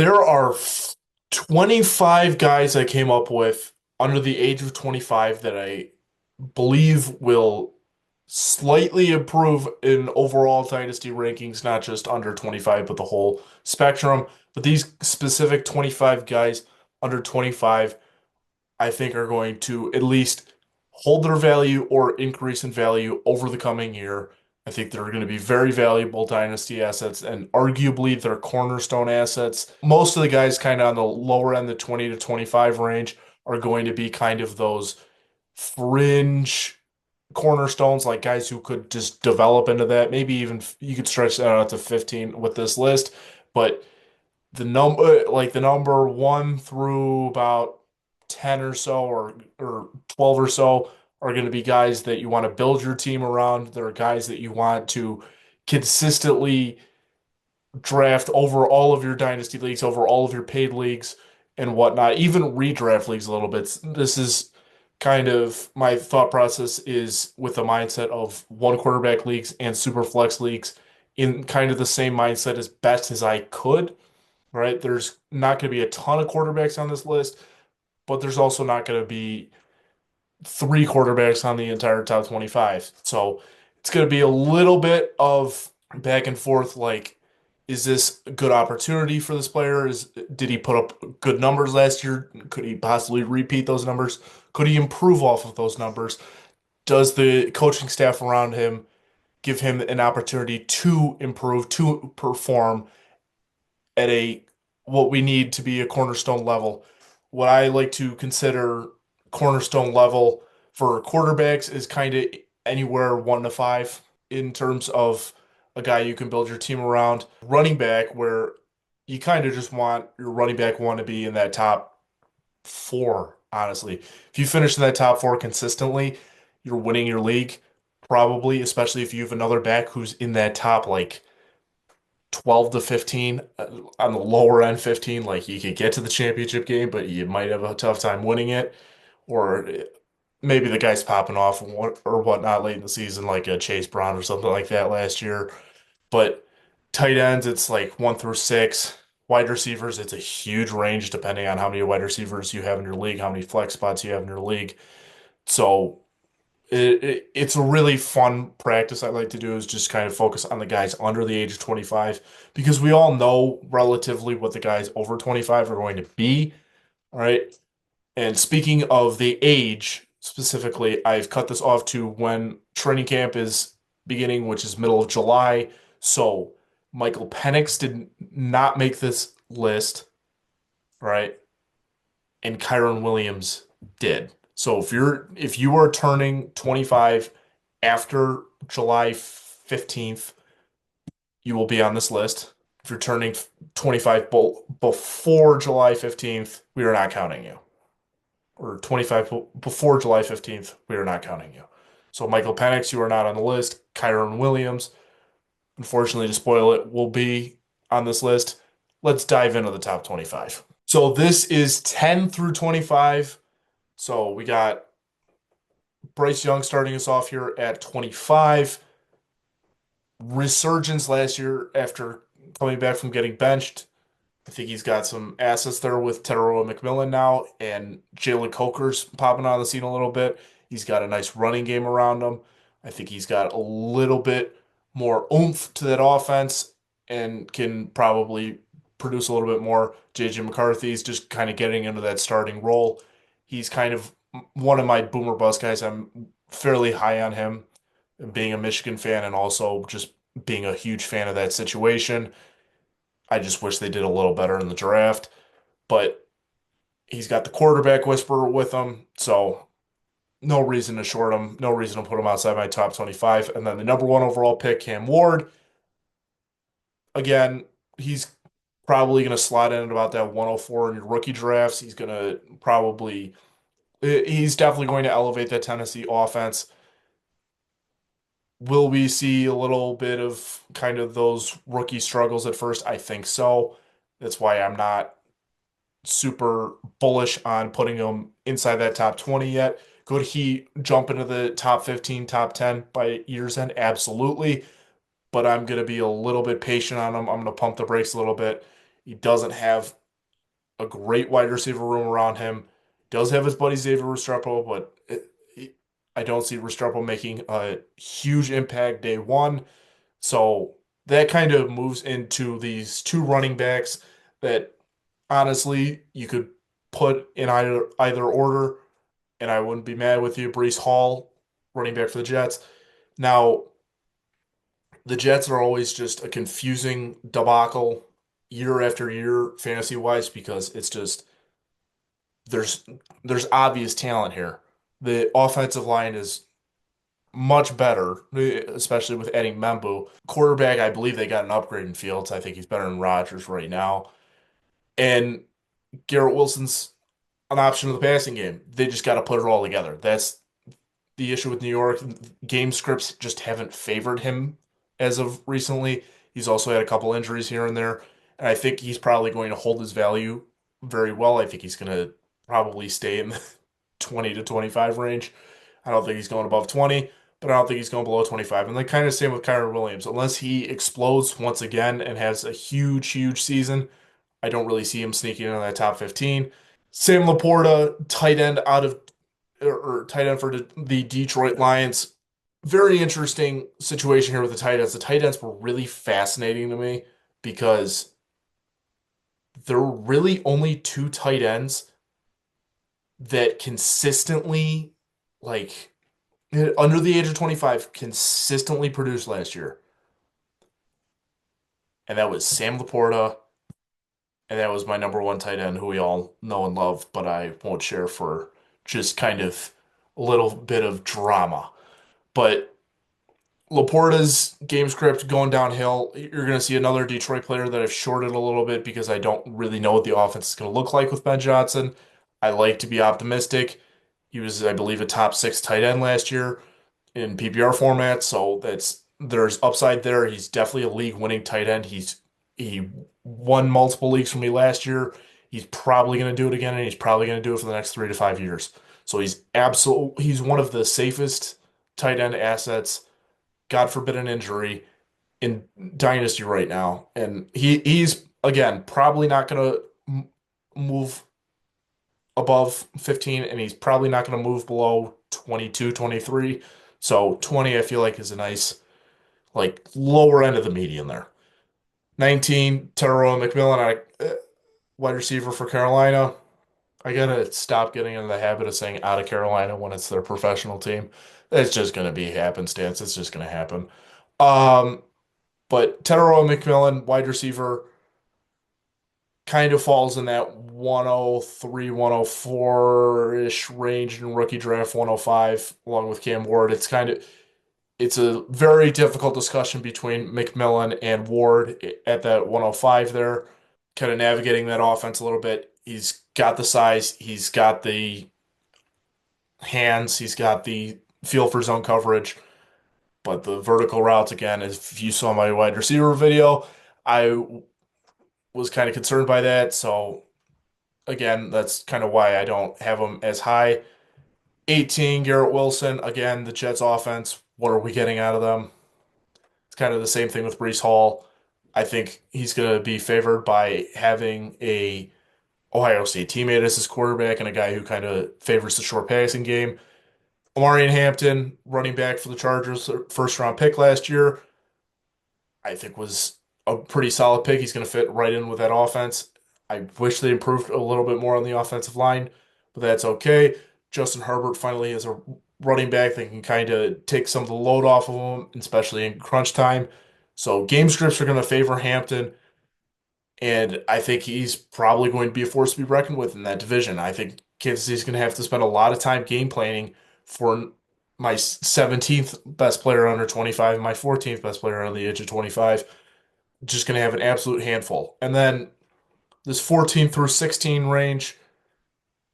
There are 25 guys I came up with under the age of 25 that I believe will slightly improve in overall Dynasty rankings, not just under 25, but the whole spectrum. But these specific 25 guys under 25, I think are going to at least hold their value or increase in value over the coming year. I think they're going to be very valuable dynasty assets and arguably they're cornerstone assets. Most of the guys kind of on the lower end, the 20 to 25 range, are going to be kind of those fringe cornerstones, like guys who could just develop into that. Maybe even you could stretch that out to 15 with this list, but the number one through about 10 or so or 12 or so are going to be guys that you want to build your team around. They're guys that you want to consistently draft over all of your dynasty leagues, over all of your paid leagues and whatnot, even redraft leagues a little bit. This is kind of my thought process is with the mindset of one quarterback leagues and super flex leagues in kind of the same mindset as best as I could, right? There's not going to be a ton of quarterbacks on this list, but there's also not going to be three quarterbacks on the entire top 25. So it's going to be a little bit of back and forth. Like, is this a good opportunity for this player? Did he put up good numbers last year? Could he possibly repeat those numbers? Could he improve off of those numbers? Does the coaching staff around him give him an opportunity to improve, to perform at a what we need to be a cornerstone level? What I like to consider cornerstone level for quarterbacks is kind of anywhere 1 to 5 in terms of a guy you can build your team around. Running back, where you kind of just want your running back one to be in that top four, honestly. If you finish in that top four consistently, you're winning your league, probably, especially if you have another back who's in that top like 12 to 15, on the lower end 15, like you could get to the championship game, but you might have a tough time winning it. Or maybe the guy's popping off or whatnot late in the season, like a Chase Brown or something like that last year. But tight ends, it's like 1 through 6. Wide receivers, it's a huge range depending on how many wide receivers you have in your league, how many flex spots you have in your league. So it's a really fun practice I like to do is just kind of focus on the guys under the age of 25 because we all know relatively what the guys over 25 are going to be. All right. And speaking of the age specifically, I've cut this off to when training camp is beginning, which is middle of July. So Michael Penix did not make this list, right? And Kyron Williams did. So if you are turning 25 after July 15th, you will be on this list. If you're turning 25 before July 15th, we are not counting you. Or 25 before July 15th, we are not counting you. So Michael Penix, you are not on the list. Kyron Williams, unfortunately to spoil it, will be on this list. Let's dive into the top 25. So this is 10 through 25. So we got Bryce Young starting us off here at 25. Resurgence last year after coming back from getting benched. I think he's got some assets there with Tedero McMillan now, and Jalen Coker's popping on the scene a little bit. He's got a nice running game around him. I think he's got a little bit more oomph to that offense and can probably produce a little bit more. JJ McCarthy's just kind of getting into that starting role. He's kind of one of my boomer bust guys. I'm fairly high on him, being a Michigan fan and also just being a huge fan of that situation. I just wish they did a little better in the draft, but he's got the quarterback whisperer with him, so no reason to short him, no reason to put him outside my top 25. And then the number one overall pick, Cam Ward. Again, he's probably going to slot in at about that 104 in your rookie drafts. He's definitely going to elevate that Tennessee offense. Will we see a little bit of kind of those rookie struggles at first? I think so. That's why I'm not super bullish on putting him inside that top 20 yet. Could he jump into the top 15, top 10 by year's end? Absolutely. But I'm going to be a little bit patient on him. I'm going to pump the brakes a little bit. He doesn't have a great wide receiver room around him. Does have his buddy Xavier Restrepo, but I don't see Restrepo making a huge impact day one. So that kind of moves into these two running backs that honestly you could put in either order, and I wouldn't be mad with you. Breece Hall, running back for the Jets. Now, the Jets are always just a confusing debacle year after year fantasy wise because it's just there's there's obvious talent here. The offensive line is much better, especially with adding Membu. Quarterback, I believe they got an upgrade in Fields. I think he's better than Rodgers right now. And Garrett Wilson's an option of the passing game. They just got to put it all together. That's the issue with New York. Game scripts just haven't favored him as of recently. He's also had a couple injuries here and there, and I think he's probably going to hold his value very well. I think he's going to probably stay in the 20 to 25 range. I don't think he's going above 20, but I don't think he's going below 25. And then kind of same with Kyren Williams. Unless he explodes once again and has a huge, huge season, I don't really see him sneaking in that top 15. Sam Laporta, tight end out of or tight end for the Detroit Lions. Very interesting situation here with the tight ends. The tight ends were really fascinating to me because there were really only two tight ends that consistently, like under the age of 25, consistently produced last year. And that was Sam Laporta, and that was my number one tight end who we all know and love, but I won't share for just kind of a little bit of drama. But Laporta's game script going downhill. You're going to see another Detroit player that I've shorted a little bit because I don't really know what the offense is going to look like with Ben Johnson. I like to be optimistic. He was, I believe, a top six tight end last year in PPR format, so there's upside there. He's definitely a league winning tight end. He won multiple leagues for me last year. He's probably going to do it again, and he's probably going to do it for the next 3 to 5 years. So he's one of the safest tight end assets, God forbid an injury, in Dynasty right now. And he's again probably not going to move above 15, and he's probably not going to move below 22, 23. So 20 I feel like is a nice like lower end of the median there. 19, Tyrone McMillan, wide receiver for Carolina. I gotta stop getting into the habit of saying out of Carolina when it's their professional team. It's just gonna be happenstance. It's just gonna happen. Um, but Tyrone McMillan, wide receiver, kind of falls in that 103, 104-ish range in rookie draft, 105, along with Cam Ward. It's a very difficult discussion between McMillan and Ward at that 105 there, kind of navigating that offense a little bit. He's got the size, he's got the hands, he's got the feel for zone coverage, but the vertical routes, again, if you saw my wide receiver video, I was kind of concerned by that. So, again, that's kind of why I don't have him as high. 18, Garrett Wilson. Again, the Jets offense. What are we getting out of them? It's kind of the same thing with Breece Hall. I think he's going to be favored by having a Ohio State teammate as his quarterback and a guy who kind of favors the short passing game. Omarion Hampton, running back for the Chargers, first round pick last year, I think was a pretty solid pick. He's going to fit right in with that offense. I wish they improved a little bit more on the offensive line, but that's okay. Justin Herbert finally is a running back that can kind of take some of the load off of him, especially in crunch time. So game scripts are going to favor Hampton, and I think he's probably going to be a force to be reckoned with in that division. I think Kansas City's going to have to spend a lot of time game planning for my 17th best player under 25 and my 14th best player under the age of 25. Just going to have an absolute handful. And then this 14 through 16 range,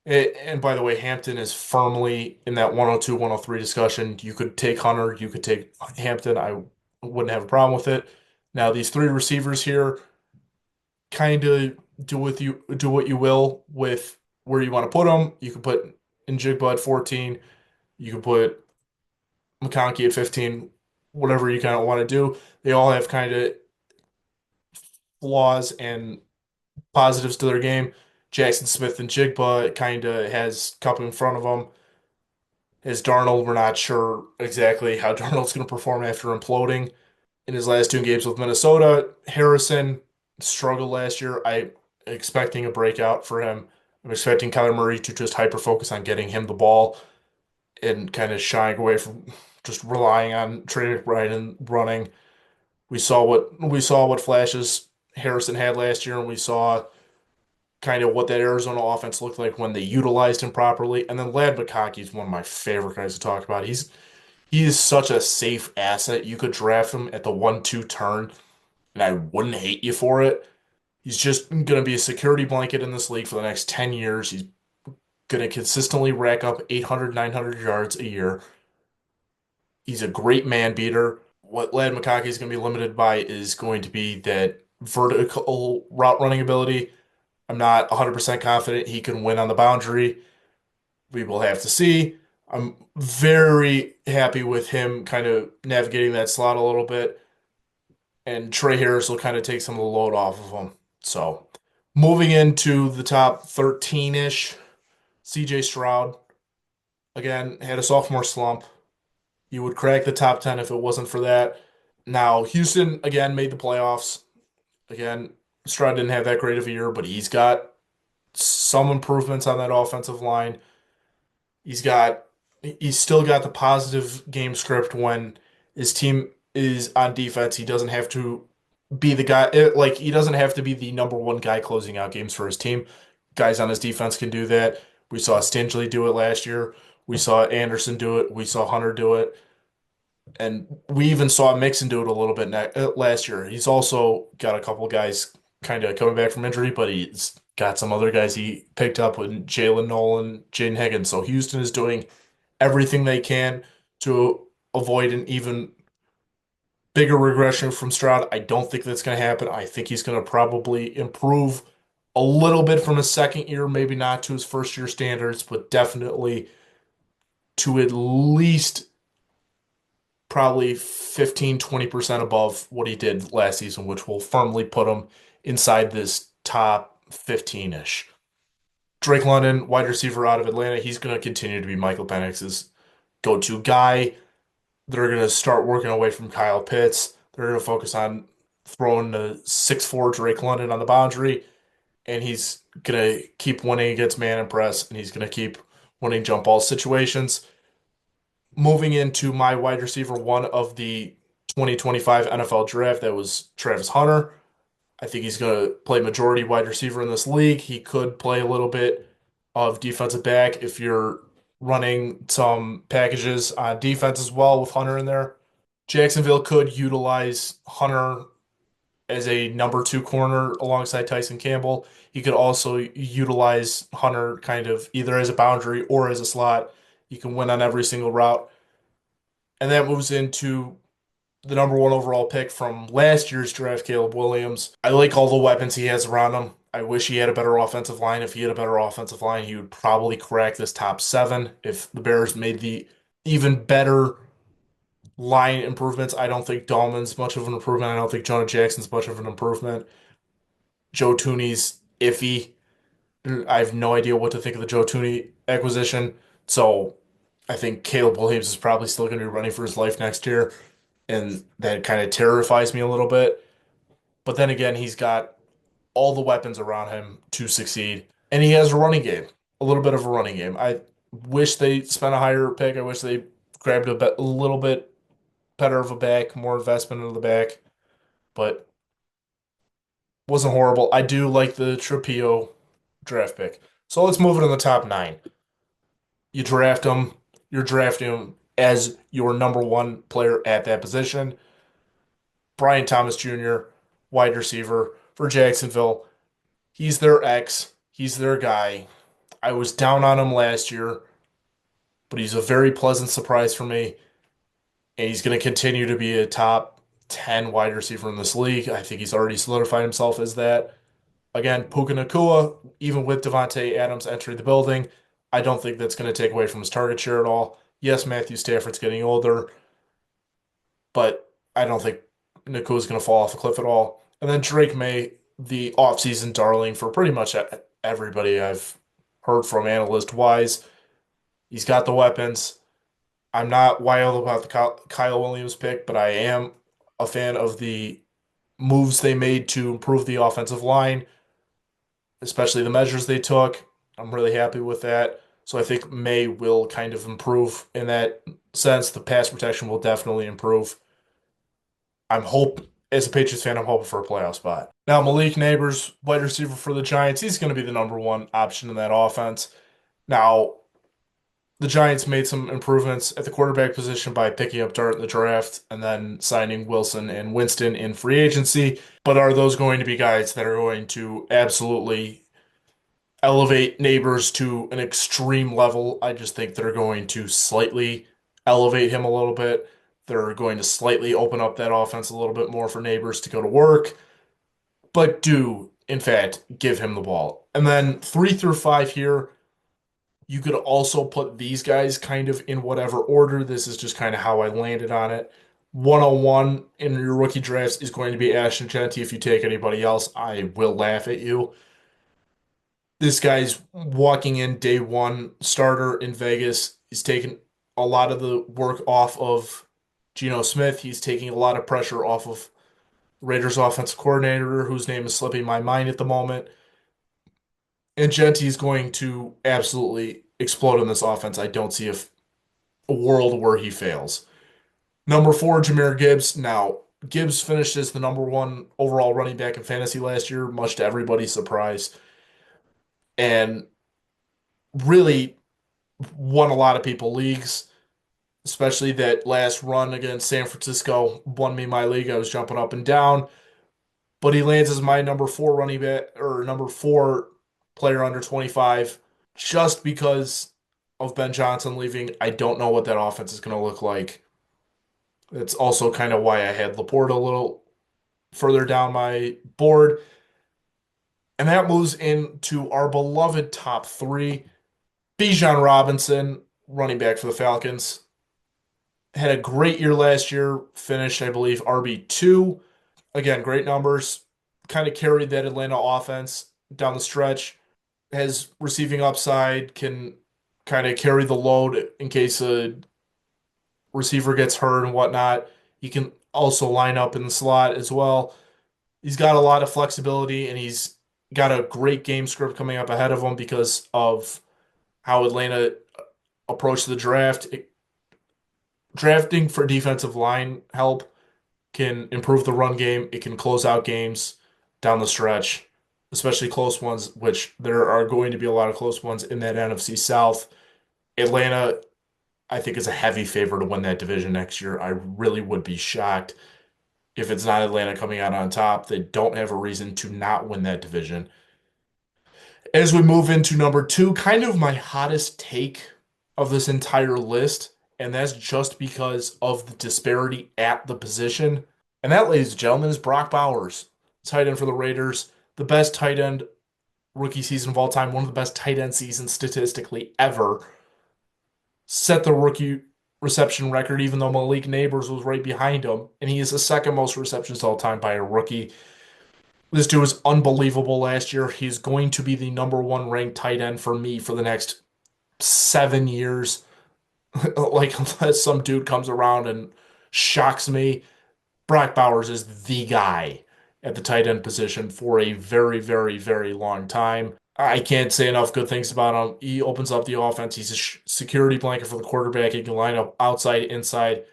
and by the way, Hampton is firmly in that 102, 103 discussion. You could take Hunter, you could take Hampton. I wouldn't have a problem with it. Now, these three receivers here, kind of do what you will with where you want to put them. You can put Njigba at 14. You can put McConkey at 15. Whatever you kind of want to do. They all have kind of flaws and positives to their game. Jackson Smith and Jigba kind of has Cup in front of them. As Darnold, we're not sure exactly how Darnold's going to perform after imploding in his last two games with Minnesota. Harrison struggled last year. I'm expecting a breakout for him. I'm expecting Kyler Murray to just hyper focus on getting him the ball and kind of shying away from just relying on Trey McBride and running. We saw what flashes Harrison had last year, and we saw kind of what that Arizona offense looked like when they utilized him properly. And then Lad McConkey is one of my favorite guys to talk about. He is such a safe asset. You could draft him at the 1-2 turn, and I wouldn't hate you for it. He's just going to be a security blanket in this league for the next 10 years. He's going to consistently rack up 800, 900 yards a year. He's a great man beater. What Lad McConkey is going to be limited by is going to be that vertical route running ability. I'm not 100% confident he can win on the boundary. We will have to see. I'm very happy with him kind of navigating that slot a little bit, and Trey Harris will kind of take some of the load off of him. So, moving into the top 13-ish, CJ Stroud, again, had a sophomore slump. You would crack the top 10 if it wasn't for that. Now, Houston, again, made the playoffs. Again, Stroud didn't have that great of a year, but he's got some improvements on that offensive line. He's got he's still got the positive game script when his team is on defense. He doesn't have to be the guy like he doesn't have to be the number one guy closing out games for his team. Guys on his defense can do that. We saw Stingley do it last year. We saw Anderson do it. We saw Hunter do it. And we even saw Mixon do it a little bit last year. He's also got a couple guys kind of coming back from injury, but he's got some other guys he picked up with Jalen Nolan, Jaden Higgins. So Houston is doing everything they can to avoid an even bigger regression from Stroud. I don't think that's going to happen. I think he's going to probably improve a little bit from his second year, maybe not to his first year standards, but definitely to at least probably 15-20% above what he did last season, which will firmly put him inside this top 15-ish. Drake London, wide receiver out of Atlanta, he's going to continue to be Michael Penix's go-to guy. They're going to start working away from Kyle Pitts. They're going to focus on throwing the 6'4" Drake London on the boundary, and he's going to keep winning against man and press, and he's going to keep winning jump ball situations. Moving into my wide receiver one of the 2025 NFL draft, that was Travis Hunter. I think he's going to play majority wide receiver in this league. He could play a little bit of defensive back if you're running some packages on defense as well with Hunter in there. Jacksonville could utilize Hunter as a number two corner alongside Tyson Campbell. He could also utilize Hunter kind of either as a boundary or as a slot. You can win on every single route. And that moves into the number one overall pick from last year's draft, Caleb Williams. I like all the weapons he has around him. I wish he had a better offensive line. If he had a better offensive line, he would probably crack this top seven. If the Bears made the even better line improvements, I don't think Dahlman's much of an improvement. I don't think Jonah Jackson's much of an improvement. Joe Tooney's iffy. I have no idea what to think of the Joe Tooney acquisition. So I think Caleb Williams is probably still going to be running for his life next year. And that kind of terrifies me a little bit. But then again, he's got all the weapons around him to succeed. And he has a running game, a little bit of a running game. I wish they spent a higher pick. I wish they grabbed a little bit better of a back, more investment into the back. But wasn't horrible. I do like the Trapio draft pick. So let's move it in the top nine. You draft him, you're drafting him as your number one player at that position. Brian Thomas Jr., wide receiver for Jacksonville. He's their ex. He's their guy. I was down on him last year, but he's a very pleasant surprise for me. And he's going to continue to be a top 10 wide receiver in this league. I think he's already solidified himself as that. Again, Puka Nacua, even with Devontae Adams entering the building, I don't think that's going to take away from his target share at all. Yes, Matthew Stafford's getting older, but I don't think Nacua is going to fall off a cliff at all. And then Drake Maye, the offseason darling for pretty much everybody I've heard from analyst wise. He's got the weapons. I'm not wild about the Kyle Williams pick, but I am a fan of the moves they made to improve the offensive line, especially the measures they took. I'm really happy with that. So I think Maye will kind of improve in that sense. The pass protection will definitely improve. As a Patriots fan, I'm hoping for a playoff spot. Now, Malik Neighbors, wide receiver for the Giants, he's going to be the number one option in that offense. Now, the Giants made some improvements at the quarterback position by picking up Dart in the draft and then signing Wilson and Winston in free agency. But are those going to be guys that are going to absolutely elevate Neighbors to an extreme level? I just think they're going to slightly elevate him a little bit. They're going to slightly open up that offense a little bit more for Neighbors to go to work, but do, in fact, give him the ball. And then 3 through 5 here, you could also put these guys kind of in whatever order. This is just kind of how I landed on it. 101 in your rookie drafts is going to be Ashton Jeanty. If you take anybody else, I will laugh at you. This guy's walking in day one starter in Vegas. He's taking a lot of the work off of Geno Smith. He's taking a lot of pressure off of Raiders offensive coordinator, whose name is slipping my mind at the moment. And Genti's going to absolutely explode in this offense. I don't see a world where he fails. Number 4, Jahmyr Gibbs. Now, Gibbs finished as the number 1 overall running back in fantasy last year, much to everybody's surprise, and really won a lot of people leagues, especially that last run against San Francisco won me my league. I was jumping up and down, but he lands as my number 4 running back or number 4 player under 25 just because of Ben Johnson leaving. I don't know what that offense is going to look like. That's also kind of why I had Laporte a little further down my board. And that moves into our beloved top 3. Bijan Robinson, running back for the Falcons, had a great year last year, finished, I believe, RB2. Again, great numbers, kind of carried that Atlanta offense down the stretch. Has receiving upside, can kind of carry the load in case a receiver gets hurt and whatnot. He can also line up in the slot as well. He's got a lot of flexibility and he's got a great game script coming up ahead of him because of how Atlanta approached the draft. Drafting for defensive line help can improve the run game. It can close out games down the stretch, especially close ones, which there are going to be a lot of close ones in that NFC South. Atlanta, I think, is a heavy favorite to win that division next year. I really would be shocked if it's not Atlanta coming out on top. They don't have a reason to not win that division. As we move into number 2, kind of my hottest take of this entire list, and that's just because of the disparity at the position. And that, ladies and gentlemen, is Brock Bowers, tight end for the Raiders, the best tight end rookie season of all time, one of the best tight end seasons statistically ever. Set the rookie reception record, even though Malik Neighbors was right behind him, and he is the second most receptions all time by a rookie. This dude was unbelievable last year. He's going to be the number 1 ranked tight end for me for the next 7 years. Like, unless some dude comes around and shocks me, Brock Bowers is the guy at the tight end position for a very, very, very long time. I can't say enough good things about him. He opens up the offense. He's a security blanket for the quarterback. He can line up outside, inside.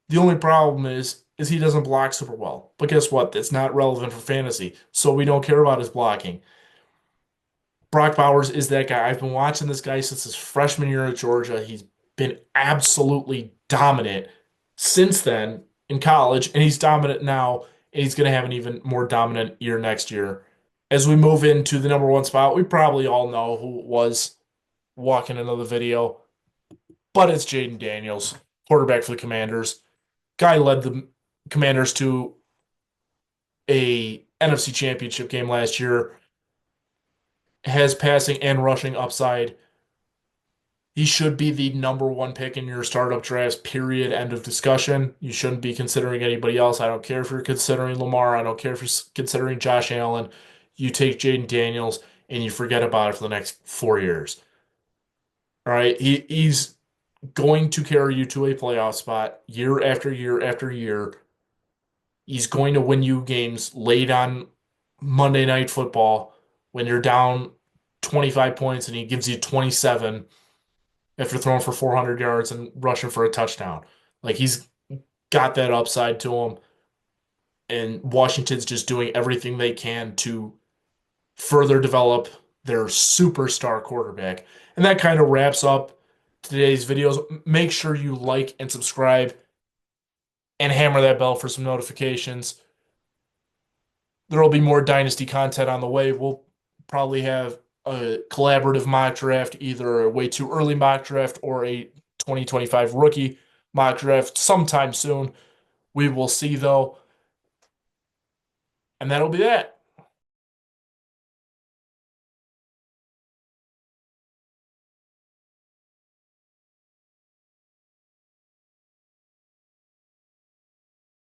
The only problem is he doesn't block super well. But guess what? That's not relevant for fantasy, so we don't care about his blocking. Brock Bowers is that guy. I've been watching this guy since his freshman year at Georgia. He's been absolutely dominant since then in college, and he's dominant now, and he's going to have an even more dominant year next year. As we move into the number 1 spot, we probably all know who it was walking into the video, but it's Jaden Daniels, quarterback for the Commanders. Guy led the Commanders to a NFC Championship game last year, has passing and rushing upside. He should be the number one pick in your startup drafts, period. End of discussion. You shouldn't be considering anybody else. I don't care if you're considering Lamar. I don't care if you're considering Josh Allen. You take Jaden Daniels and you forget about it for the next 4 years. All right. He's going to carry you to a playoff spot year after year after year. He's going to win you games late on Monday Night Football when you're down 25 points and he gives you 27 after throwing for 400 yards and rushing for a touchdown. Like he's got that upside to him, and Washington's just doing everything they can to further develop their superstar quarterback. And that kind of wraps up today's videos. Make sure you like and subscribe and hammer that bell for some notifications. There will be more Dynasty content on the way. We'll probably have a collaborative mock draft, either a way too early mock draft or a 2025 rookie mock draft sometime soon. We will see, though. And that'll be that.